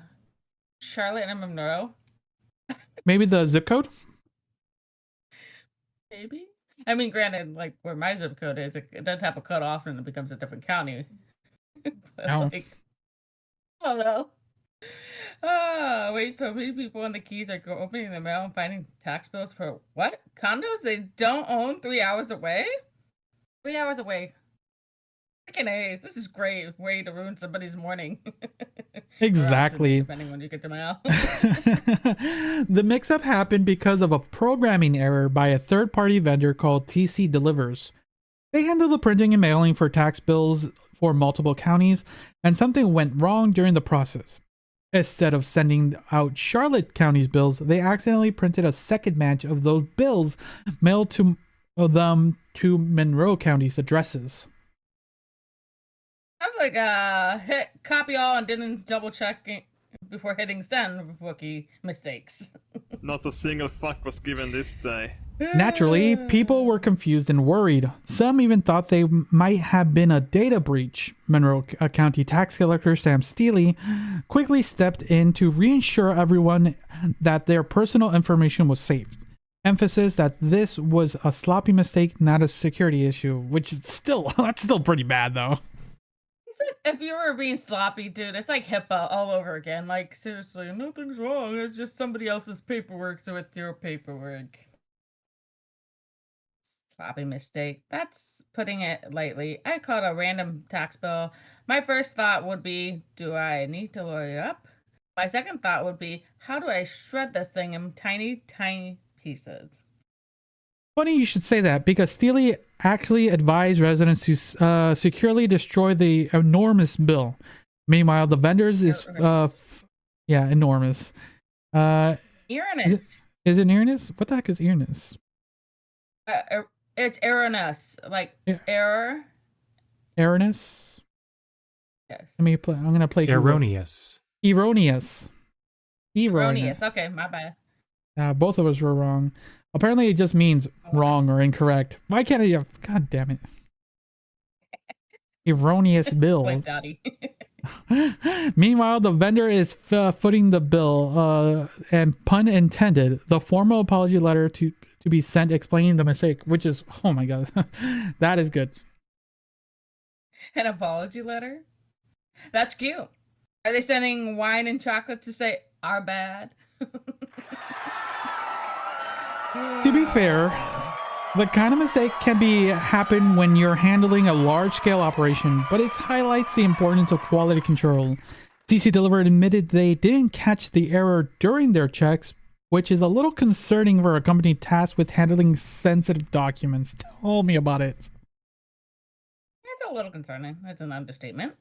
Charlotte and Monroe? Maybe the zip code? Maybe. I mean, granted, like where my zip code is, it does have a cutoff and it becomes a different county. But, No. like, I don't know. Oh, wait, so many people in the Keys are opening the mail and finding tax bills for what? Condos they don't own 3 hours away? 3 hours away. Freaking A's. This is great way to ruin somebody's morning. Exactly. Depending when you get the mail. The mix-up happened because of a programming error by a third-party vendor called TC Delivers. They handle the printing and mailing for tax bills for multiple counties, and something went wrong during the process. Instead of sending out Charlotte County's bills, they accidentally printed a second batch of those bills mailed to them to Monroe County's addresses. I was like, hit copy all and didn't double check before hitting send rookie mistakes. Not a single fuck was given this day. Naturally, people were confused and worried. Some even thought they might have been a data breach. Monroe County tax collector Sam Steele quickly stepped in to reassure everyone that their personal information was saved. Emphasis that this was a sloppy mistake, not a security issue, which is still, that's still pretty bad though. If you were being sloppy, dude, it's like HIPAA all over again. Like, seriously, nothing's wrong. It's just somebody else's paperwork, so it's your paperwork. Sloppy mistake. That's putting it lightly. I caught a random tax bill. My first thought would be, do I need to lawyer up? My second thought would be, how do I shred this thing in tiny, tiny pieces? Funny you should say that, because Steele actually advised residents to securely destroy the enormous bill. Meanwhile, the vendors is enormous. Uranus. Is it Uranus? What the heck is Uranus? It's Uranus, like error. Uranus. Yes. Let me play. I'm gonna play. Erroneous. Erroneous. Erroneous. Okay, my bad. Both of us were wrong. Apparently, it just means wrong or incorrect. Why can't I? God damn it! Erroneous bill. Meanwhile, the vendor is footing the bill, and pun intended, the formal apology letter to be sent explaining the mistake, which is, oh my god, that is good. An apology letter? That's cute. Are they sending wine and chocolate to say, our bad? To be fair, the kind of mistake can happen when you're handling a large-scale operation, but it highlights the importance of quality control. CC Delivered admitted they didn't catch the error during their checks, which is a little concerning for a company tasked with handling sensitive documents. Tell me about it. It's a little concerning. It's an understatement.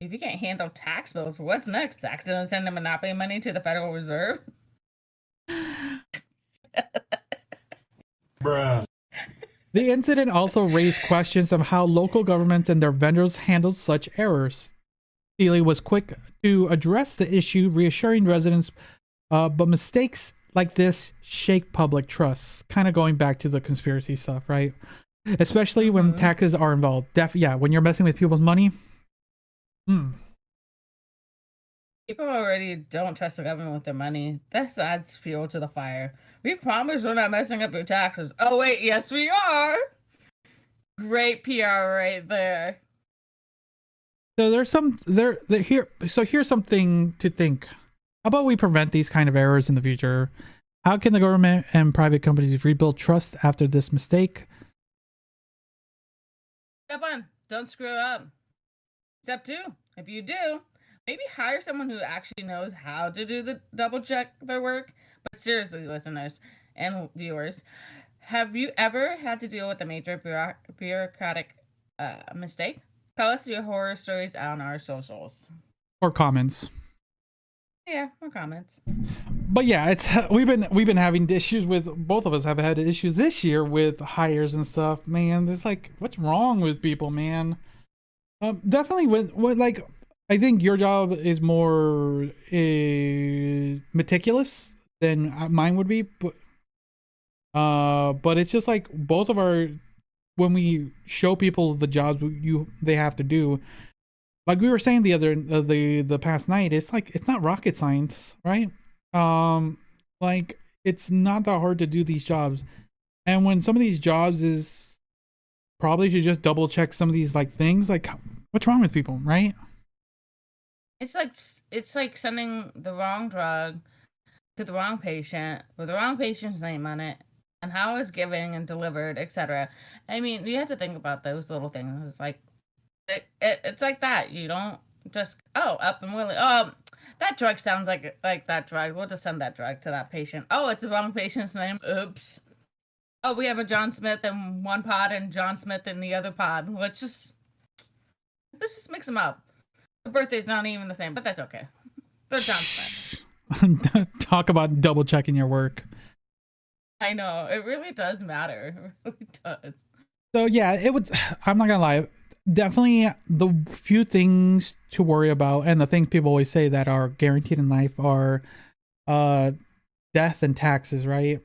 If you can't handle tax bills, what's next? Accidentally send the monopoly money to the Federal Reserve? Bruh. The incident also raised questions of how local governments and their vendors handled such errors. Sealy was quick to address the issue, reassuring residents, but mistakes like this shake public trust. Kind of going back to the conspiracy stuff, right? Especially when taxes are involved. Yeah, when you're messing with people's money. People already don't trust the government with their money. This adds fuel to the fire. We promise we're not messing up your taxes. Oh wait, yes we are. Great PR right there. So there's some here. So here's something to think. How about we prevent these kind of errors in the future? How can the government and private companies rebuild trust after this mistake? Step 1, don't screw up. Step 2, if you do, maybe hire someone who actually knows how to do the double check their work. But seriously, listeners and viewers, have you ever had to deal with a major bureaucratic mistake? Tell us your horror stories on our socials. Or comments. Yeah, or comments. But yeah, it's we've been having issues with, both of us have had issues this year with hires and stuff. Man, it's like, what's wrong with people, man? Definitely with like, I think your job is more meticulous than mine would be, but it's just like both of our, when we show people the jobs they have to do, like we were saying the past night, it's like, it's not rocket science, right? Like it's not that hard to do these jobs, and when some of these jobs is probably should just double check some of these like things, like what's wrong with people, right? It's like sending the wrong drug to the wrong patient with the wrong patient's name on it and how it's given and delivered, etc. I mean, you have to think about those little things. It's like it's like that. You don't just up and willing. Oh, that drug sounds like that drug. We'll just send that drug to that patient. Oh, it's the wrong patient's name. Oops. Oh, we have a John Smith in one pod and John Smith in the other pod. Let's just mix them up. The birthday's not even the same, but that's okay. They're John Smith. Talk about double checking your work. I know, it really does matter. It really does. So yeah, it would. I'm not gonna lie. Definitely, the few things to worry about, and the things people always say that are guaranteed in life are, death and taxes, right?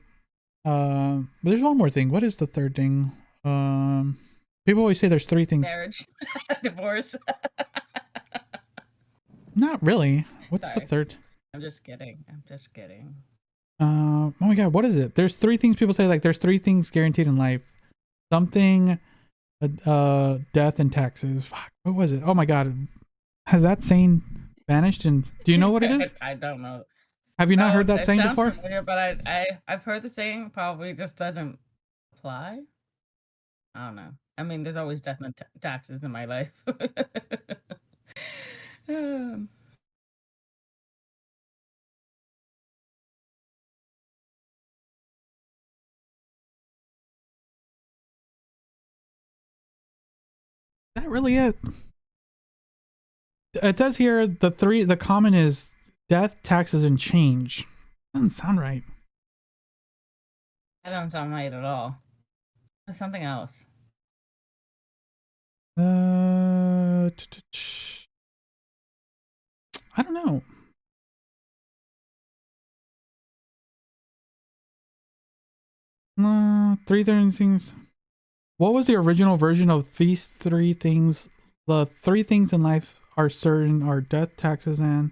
But there's one more thing. What is the third thing? People always say there's 3 things. Marriage, divorce. Not really. What's Sorry. the third? I'm just kidding. Oh my god, what is it? There's 3 things people say, like there's 3 things guaranteed in life. Something, death and taxes. Fuck, what was it? Oh my god. Has that saying vanished? And do you know what it is? I don't know. Have you not heard that saying before? Familiar, but I've heard the saying, probably just doesn't apply. I don't know. I mean, there's always death and taxes in my life. Is that really it? It says here the common is death, taxes, and change. Doesn't sound right. That don't sound right at all. There's something else. I don't know. 3 things. What was the original version of these 3 things? The 3 things in life are certain are death, taxes, and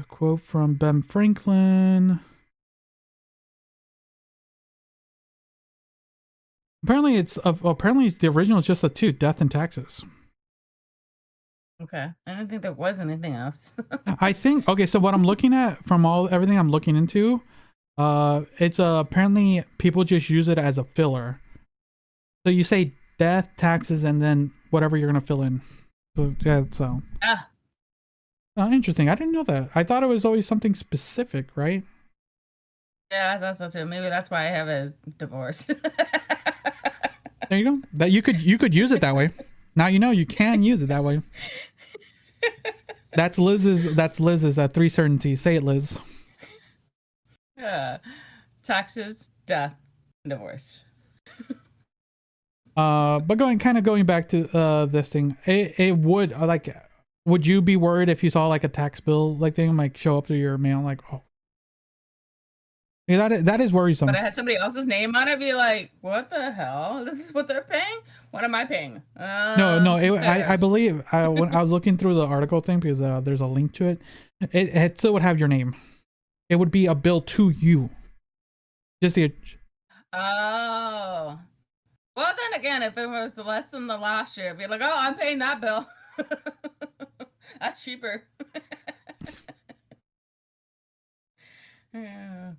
quote from Ben Franklin. Apparently the original is just the 2, death and taxes. Okay. I didn't think there was anything else. I think, okay, so what I'm looking at from everything I'm looking into, it's apparently people just use it as a filler. So you say death, taxes, and then whatever you're gonna fill in. So yeah, so Ah, interesting. I didn't know that. I thought it was always something specific, right? yeah, that's so too. Maybe that's why I have a divorce. There you go. That you could use it that way. Now you know you can use it that way. That's Liz's 3 certainties. Say it, Liz. Taxes, death, divorce. But going back to this thing, it would would you be worried if you saw like a tax bill like thing like show up to your mail like, oh, yeah, that is worrisome. But I had somebody else's name on it. Be like, what the hell? This is what they're paying. What am I paying? No. I believe when I was looking through the article thing because there's a link to it, it still would have your name. It would be a bill to you. Just the. Oh. Well, then again, if it was less than the last year, it'd be like, oh, I'm paying that bill. That's cheaper. Yeah.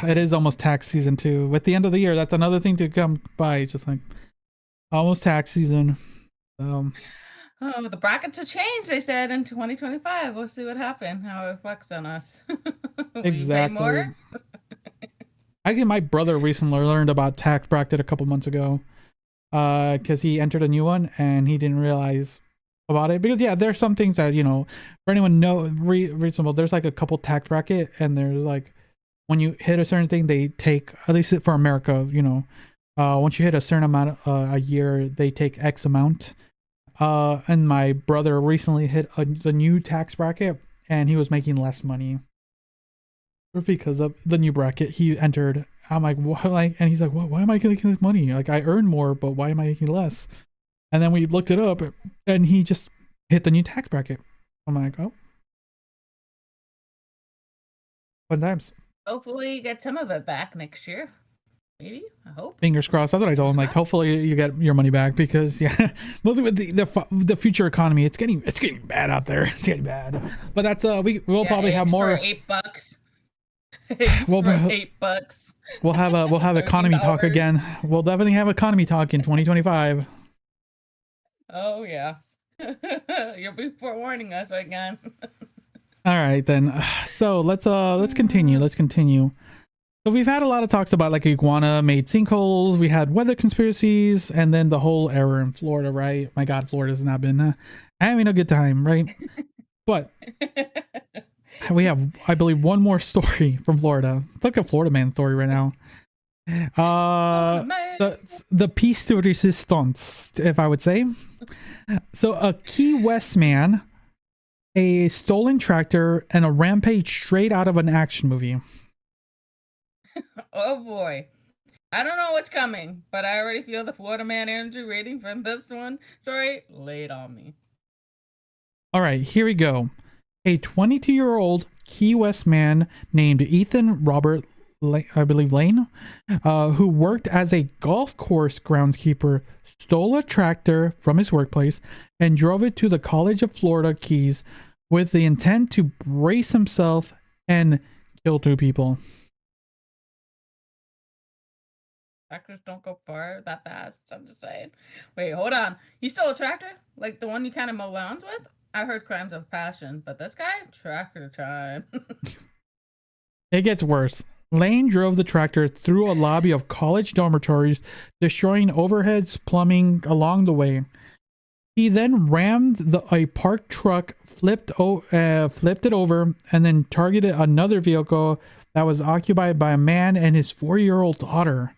It is almost tax season too. With the end of the year, that's another thing to come by. It's just like almost tax season. Oh, the brackets will change, they said, in 2025. We'll see what happens, how it reflects on us. Exactly. You pay more? I think my brother recently learned about tax bracket a couple months ago because he entered a new one and he didn't realize about it. Because, yeah, there's some things that, for anyone reasonable, there's like a couple tax bracket and there's like when you hit a certain thing, they take, at least for America, once you hit a certain amount a year, they take X amount. And my brother recently hit the new tax bracket and he was making less money because of the new bracket he entered. I'm like, what? And he's like, what? Why am I making this money? Like, I earn more, but why am I making less? And then we looked it up and he just hit the new tax bracket. I'm like, oh, fun times. Hopefully you get some of it back next year. Maybe, I hope. Fingers crossed. That's what I told him. Like, hopefully you get your money back because, yeah, mostly with the future economy, it's getting bad out there. It's getting bad. But that's we'll probably have more. For $8. We'll, for $8. We'll have economy talk again. We'll definitely have economy talk in 2025. Oh yeah, you'll be forewarning us again. All right then. So let's continue. So we've had a lot of talks about like Iguana made sinkholes. We had weather conspiracies, and then the whole error in Florida. Right? My God, Florida's not been having a good time, right? But we have, I believe, one more story from Florida. It's like a Florida man story right now. The piece de resistance, if I would say. So a Key West man, a stolen tractor, and a rampage straight out of an action movie. Oh boy. I don't know what's coming, but I already feel the Florida man energy rating from this one. Sorry, lay it on me. All right, here we go. A 22-year-old Key West man named Ethan Robert, I believe Lane, who worked as a golf course groundskeeper, stole a tractor from his workplace and drove it to the College of Florida Keys with the intent to brace himself and kill 2 people. Tractors don't go far that fast. I'm just saying. Wait, hold on. You stole a tractor? Like the one you kind of mow lawns with? I heard crimes of passion, but this guy? Tractor time. It gets worse. Lane drove the tractor through a lobby of college dormitories, destroying overheads plumbing along the way. He then rammed a parked truck, flipped it over, and then targeted another vehicle that was occupied by a man and his 4-year-old daughter.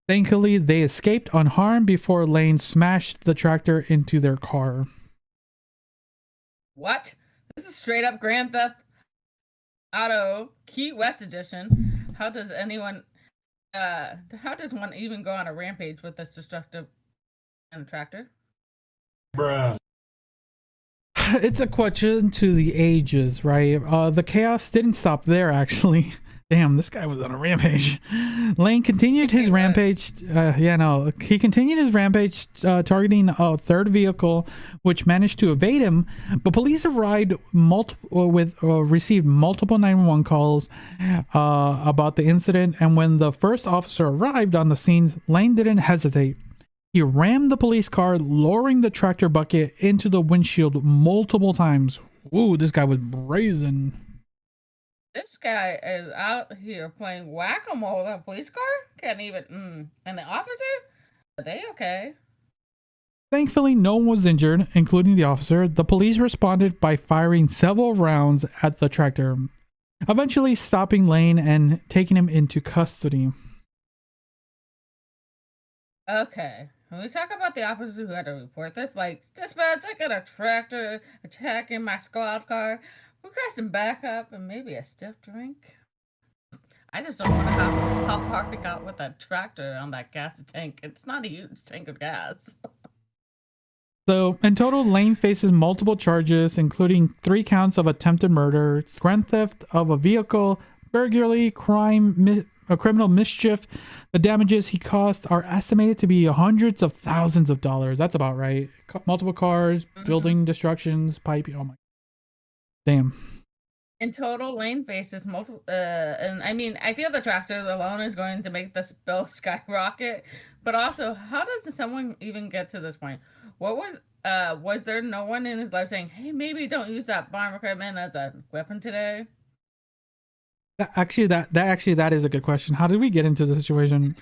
Thankfully, they escaped unharmed before Lane smashed the tractor into their car. What? This is straight up Grand Theft Auto Key West edition. How does one even go on a rampage with this destructive and a tractor? Bruh. It's a question to the ages, right? The chaos didn't stop there, actually. Damn, this guy was on a rampage. Lane continued his rampage. He continued his rampage, targeting a third vehicle, which managed to evade him. But police arrived received multiple 911 calls about the incident. And when the first officer arrived on the scene, Lane didn't hesitate. He rammed the police car, lowering the tractor bucket into the windshield multiple times. Ooh, this guy was brazen. This guy is out here playing whack-a-mole with a police car? Can't even. And the officer? Are they okay? Thankfully, no one was injured, including the officer. The police responded by firing several rounds at the tractor, eventually stopping Lane and taking him into custody. Okay. When we talk about the officer who had to report this, like, dispatch, I got a tractor attacking my squad car, requesting backup and maybe a stiff drink. I just don't want to how far we got with that tractor on that gas tank. It's not a huge tank of gas. So, in total, Lane faces multiple charges, including 3 counts of attempted murder, grand theft of a vehicle, burglary, criminal mischief. The damages he caused are estimated to be hundreds of thousands of dollars. That's about right. Multiple cars, building destructions, piping. Oh my. Damn. In total, Lane faces multiple, and I mean, I feel the tractor alone is going to make this bill skyrocket. But also, how does someone even get to this point? What was there no one in his life saying, "Hey, maybe don't use that farm equipment as a weapon today"? That is a good question. How did we get into the situation?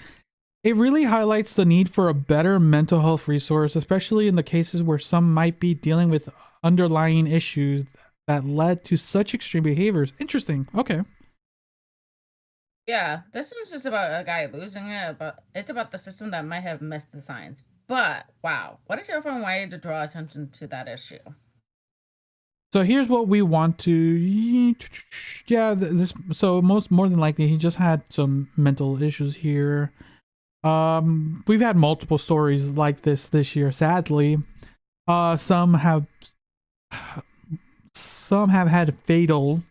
It really highlights the need for a better mental health resource, especially in the cases where some might be dealing with underlying issues that led to such extreme behaviors. Interesting. Okay. Yeah, this is just about a guy losing it, but it's about the system that might have missed the signs. But wow, what a terrifying way to draw attention to that issue. So here's what we want to. Yeah, this. So more than likely, he just had some mental issues here. We've had multiple stories like this year. Sadly, some have had fatal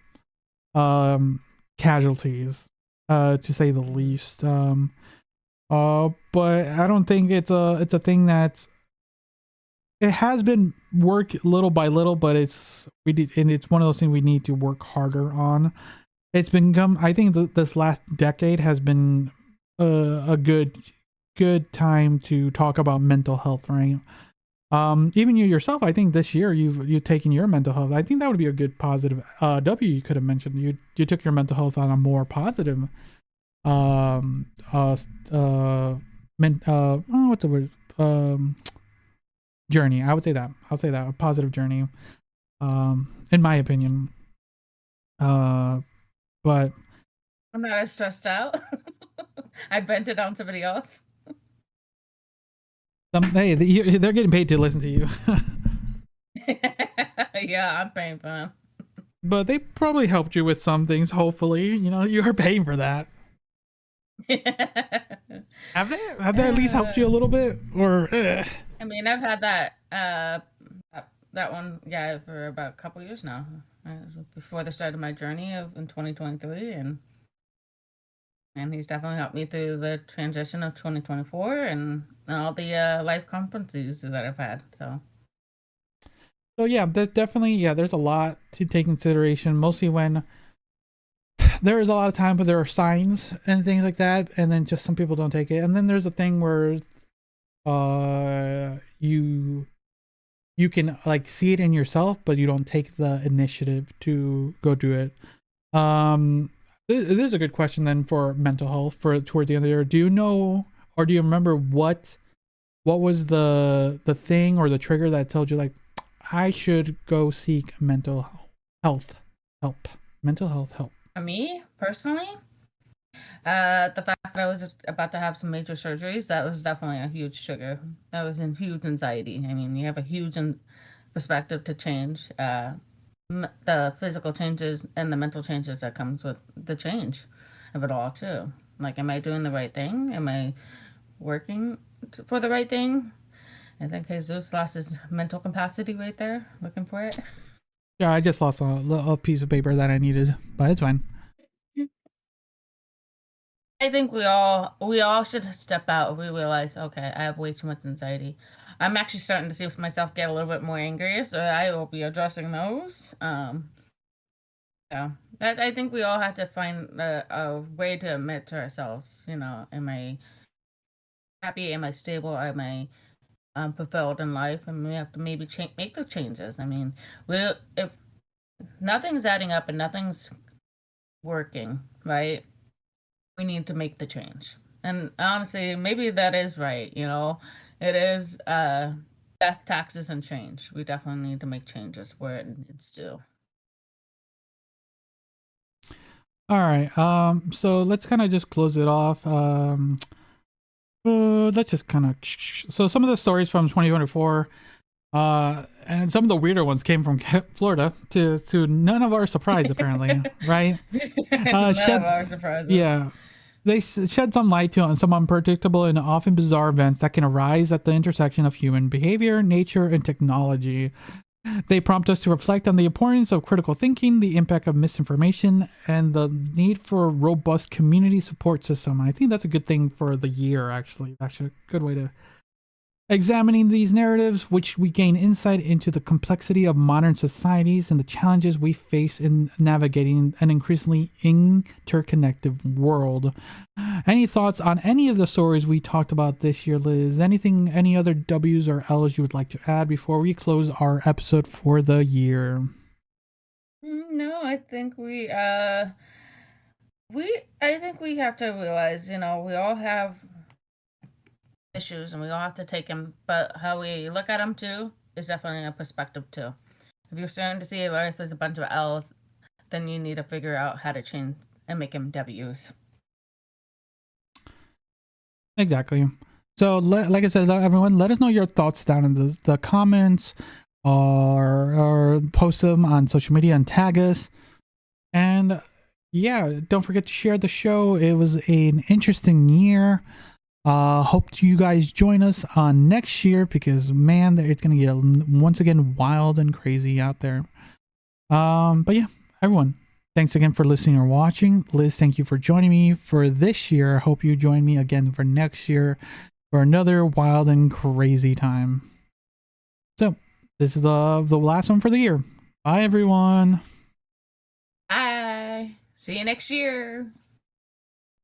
casualties, to say the least. But I don't think it's a thing that it has been worked little by little, but it's one of those things we need to work harder on. It's become, I think this last decade has been a good time to talk about mental health, right? Even you yourself, I think this year you've taken your mental health. I think that would be a good positive W you could have mentioned. You took your mental health on a more positive what's the word? Journey. I would say that. I'll say that, a positive journey. In my opinion. But I'm not as stressed out. I vented on somebody else. Hey, they're getting paid to listen to you. Yeah, I'm paying for them. But they probably helped you with some things. Hopefully, you are paying for that. Have they at least helped you a little bit, or? I mean, I've had that one guy for about a couple years now. Before the start of my journey in 2023, and he's definitely helped me through the transition of 2024 and all the life competencies that I've had. So yeah, there's a lot to take consideration, mostly when there is a lot of time, but there are signs and things like that, and then just some people don't take it. And then there's a thing where you can like see it in yourself, but you don't take the initiative to go do it. This is a good question then for mental health for towards the end of the year. Do you know, or do you remember what was the thing or the trigger that told you like I should go seek mental health help? Mental health help. For me personally, the fact that I was about to have some major surgeries, that was definitely a huge trigger. That was in huge anxiety. I mean, you have a huge perspective to change. The physical changes and the mental changes that comes with the change of it all too. Like, am I doing the right thing? Am I working for the right thing? I think Jesus lost his mental capacity right there, looking for it. Yeah, I just lost a piece of paper that I needed, but it's fine. I think we all should step out if we realize, okay, I have way too much anxiety. I'm actually starting to see myself get a little bit more angry, so I will be addressing those. Yeah, that I think we all have to find a way to admit to ourselves, am I happy? Am I stable? Am I fulfilled in life? And we have to maybe make the changes. I mean, if nothing's adding up and nothing's working, right? We need to make the change. And honestly, maybe that is right. It is death, taxes, and change. We definitely need to make changes where it needs to. All right. So let's kind of just close it off. Let's just kind of. So some of the stories from 2024, and some of the weirder ones came from Florida to none of our surprise, apparently, right? None of our surprises. Yeah. They shed some light on some unpredictable and often bizarre events that can arise at the intersection of human behavior, nature, and technology. They prompt us to reflect on the importance of critical thinking, the impact of misinformation, and the need for a robust community support system. I think that's a good thing for the year, actually. That's a good way to examining these narratives, which we gain insight into the complexity of modern societies and the challenges we face in navigating an increasingly interconnected world. Any thoughts on any of the stories we talked about this year, Liz? Any other W's or L's you would like to add before we close our episode for the year? No, I think I think we have to realize, we all have issues and we all have to take them, but how we look at them too is definitely a perspective too. If you're starting to see life as a bunch of L's, then you need to figure out how to change and make them W's. Exactly. So like I said, everyone, let us know your thoughts down in the comments, or post them on social media and tag us. And yeah, don't forget to share the show. It was an interesting year. Hope you guys join us on next year, because man, it's gonna get once again wild and crazy out there. But yeah, everyone, thanks again for listening or watching. Liz, thank you for joining me for this year. I hope you join me again for next year for another wild and crazy time. So this is the last one for the year. Bye, everyone. Bye. See you next year.